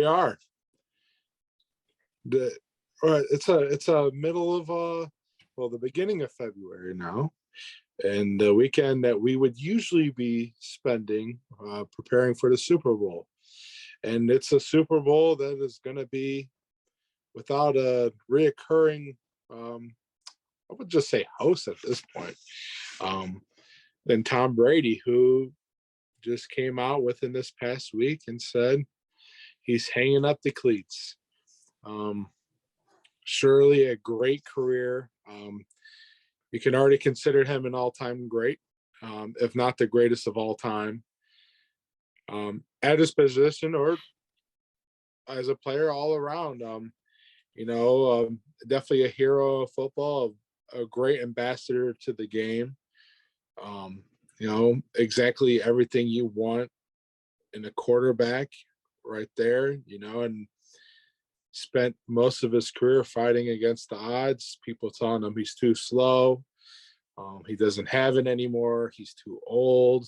we are. It's a middle of the beginning of February now, and the weekend that we would usually be spending preparing for the Super Bowl. And it's a Super Bowl that is going to be without a reoccurring, I would just say host at this point, than Tom Brady, who just came out within this past week and said he's hanging up the cleats. Surely a great career. You can already consider him an all-time great, if not the greatest of all time, at his position or as a player all around. Definitely a hero of football, a great ambassador to the game. Exactly everything you want in a quarterback right there, and spent most of his career fighting against the odds, people telling him he's too slow. He doesn't have it anymore. He's too old.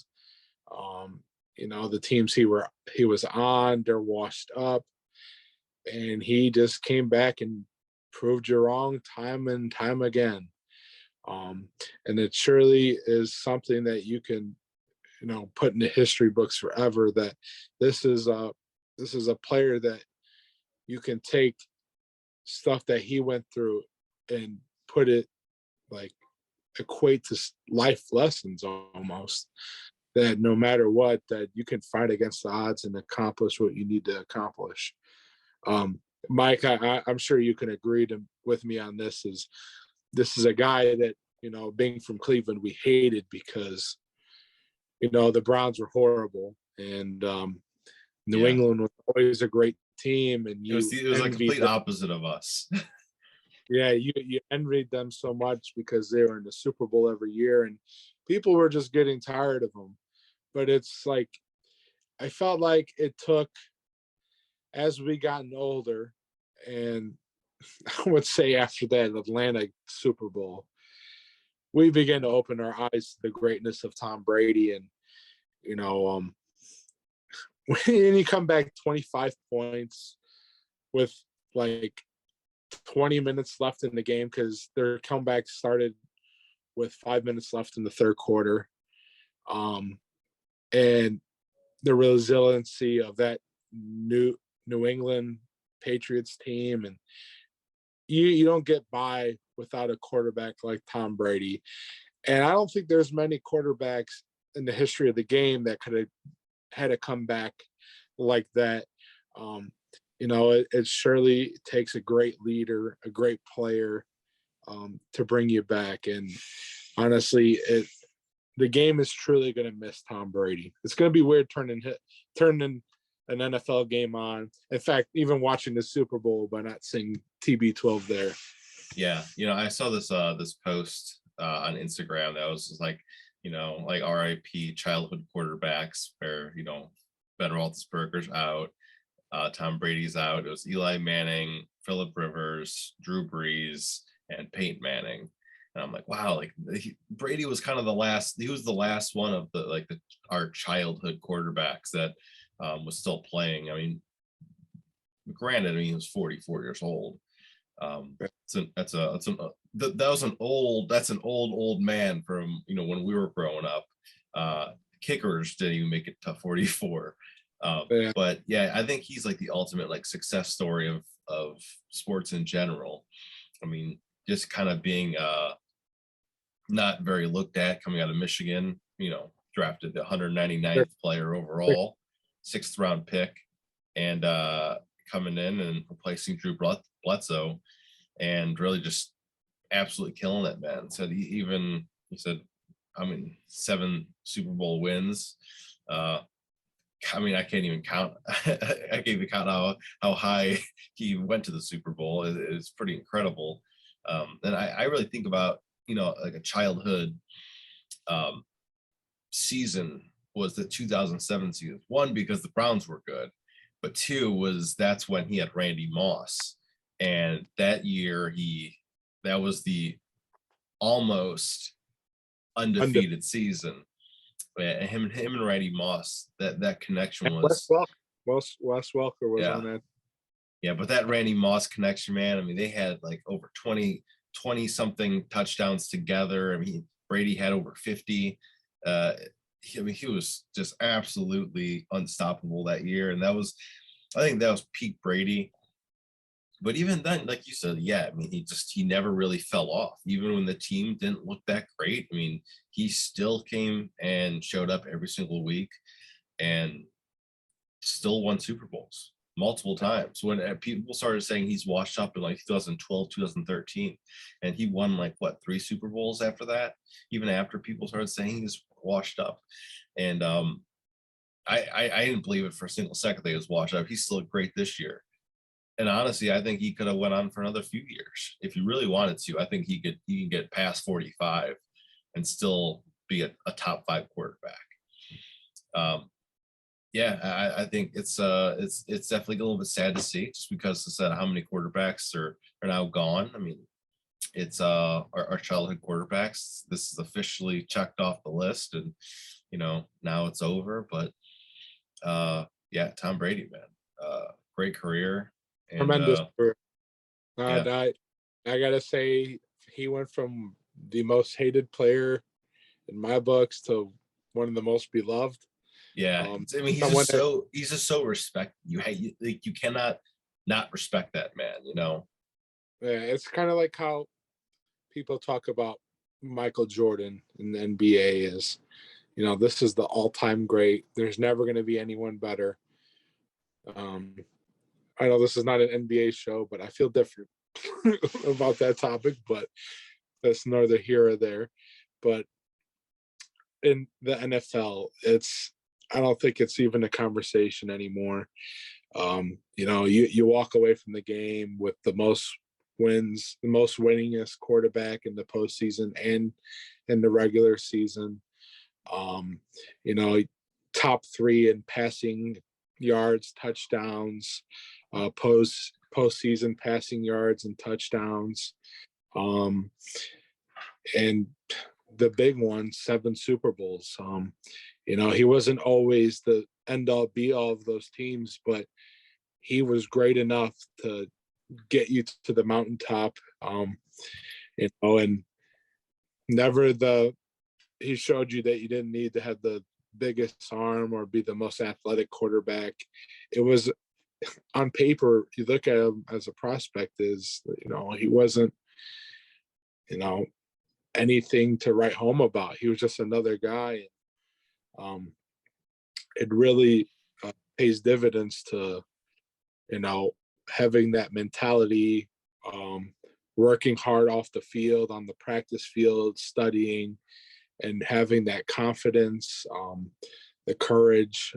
The teams he was on, they're washed up. And he just came back and proved you wrong time and time again. And it surely is something that you can, put in the history books forever, that this is a player that you can take stuff that he went through and put it, like, equate to life lessons almost, that no matter what, that you can fight against the odds and accomplish what you need to accomplish. Mike, I'm sure you can agree with me on this. This is a guy that, being from Cleveland, we hated because, the Browns were horrible, and New England was always a great team, and it was like a complete opposite of us. Yeah, you envied them so much because they were in the Super Bowl every year, and people were just getting tired of them. But it's like, I felt like it took, as we gotten older, and I would say after that Atlanta Super Bowl, we began to open our eyes to the greatness of Tom Brady. And, when you come back 25 points with like 20 minutes left in the game, because their comeback started with 5 minutes left in the third quarter, and the resiliency of that New England Patriots team, and you don't get by without a quarterback like Tom Brady. And I don't think there's many quarterbacks in the history of the game that could have had a comeback like that. It surely takes a great leader, a great player, to bring you back. And honestly, the game is truly going to miss Tom Brady. It's going to be weird turning an NFL game on. In fact, even watching the Super Bowl, by not seeing TB12 there. Yeah, I saw this post on Instagram that was just like, like RIP childhood quarterbacks, where Ben Roethlisberger's out, Tom Brady's out. It was Eli Manning, Phillip Rivers, Drew Brees, and Peyton Manning. And I'm like, wow, like Brady was kind of the last. He was the last one of our childhood quarterbacks that was still playing. I mean, granted, he was 44 years old. That's an old man from when we were growing up. Kickers didn't even make it to 44. But yeah, I think he's like the ultimate like success story of sports in general. I mean, just kind of being not very looked at, coming out of Michigan, drafted the 199th player overall, 6th round pick, and coming in and replacing Drew Bledsoe, and really just absolutely killing it, man. He said, 7 Super Bowl wins. I can't even count. I can't even count how high he went to the Super Bowl. It's pretty incredible. And I really think about, like a childhood season was the 2007 season. 1, because the Browns were good, but 2 that's when he had Randy Moss. And that year that was the almost undefeated season. And him and Randy Moss, that connection was Wes Welker was Yeah. on that. Yeah, but that Randy Moss connection, man, I mean, they had like over 20 something touchdowns together. I mean, Brady had over 50. He was just absolutely unstoppable that year. And I think that was peak Brady. But even then, like you said, yeah, I mean, he never really fell off. Even when the team didn't look that great, I mean, he still came and showed up every single week and still won Super Bowls multiple times. When people started saying he's washed up in like 2012, 2013, and he won like what, 3 Super Bowls after that, even after people started saying he's washed up. And I didn't believe it for a single second that he was washed up. He's still great this year. And honestly, I think he could have went on for another few years if he really wanted to. I think he can get past 45 and still be a top 5 quarterback. Yeah, I think it's definitely a little bit sad to see, just because of how many quarterbacks are now gone. I mean, it's our childhood quarterbacks. This is officially checked off the list, and now it's over. But yeah, Tom Brady, man, great career, and Tremendous career. yeah, I gotta say, he went from the most hated player in my books to one of the most beloved. yeah. I mean, he's just so respect. You cannot not respect that man. Yeah, it's kind of like how people talk about Michael Jordan in the NBA is, this is the all-time great. There's never going to be anyone better. I know this is not an NBA show, but I feel different about that topic, but that's neither here or there. But in the NFL, I don't think it's even a conversation anymore. You walk away from the game with the most wins, the most winningest quarterback in the postseason and in the regular season. You know, top 3 in passing yards, touchdowns, postseason passing yards and touchdowns. And the big one, 7 Super Bowls. He wasn't always the end all be all of those teams, but he was great enough to get you to the mountaintop. And never he showed you that you didn't need to have the biggest arm or be the most athletic quarterback. It was on paper, you look at him as a prospect, he wasn't, anything to write home about. He was just another guy. It really pays dividends to, having that mentality, working hard off the field, on the practice field, studying, and having that confidence, the courage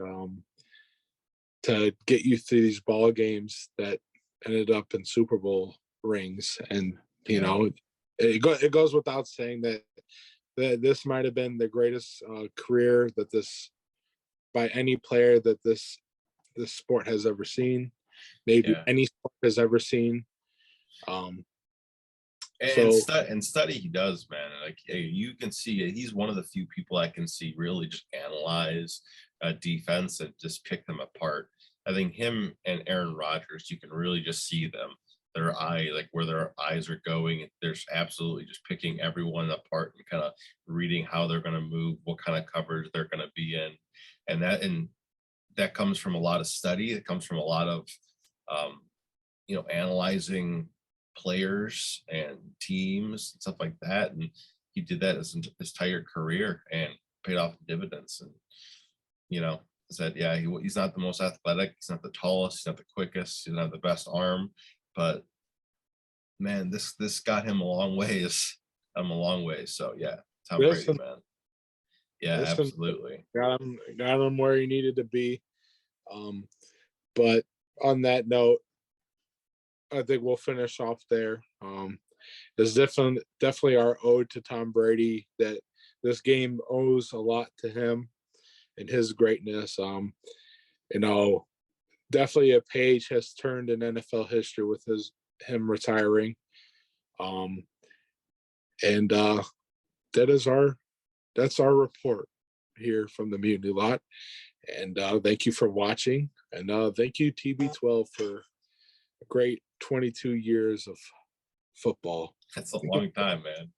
to get you through these ball games that ended up in Super Bowl rings. And, it goes without saying that this might have been the greatest career by any player that this sport has ever seen, maybe any sport has ever seen. And study he does, man. Like, you can see he's one of the few people I can see really just analyze a defense and just pick them apart. I think him and Aaron Rodgers, you can really just see them, where their eyes are going. There's absolutely just picking everyone apart and kind of reading how they're going to move, what kind of coverage they're going to be in, and that comes from a lot of study. It comes from a lot of analyzing players and teams and stuff like that. And he did that his entire career and paid off dividends. And said, yeah, he's not the most athletic, he's not the tallest, he's not the quickest, he's not the best arm, but man, this got him a long ways. So yeah, Tom Brady, man. Yeah, absolutely. Got him where he needed to be. But on that note, I think we'll finish off there. It's definitely our ode to Tom Brady, that this game owes a lot to him and his greatness. Definitely a page has turned in NFL history with him retiring. And that's our report. here from the Mutiny Lot. And thank you for watching. And thank you, TB12, for a great 22 years of football. That's a long time, man.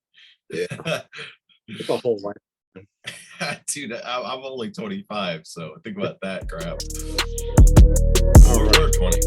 Yeah, it's a whole life. Dude, I'm only 25, so think about that crap. All We're right. 20.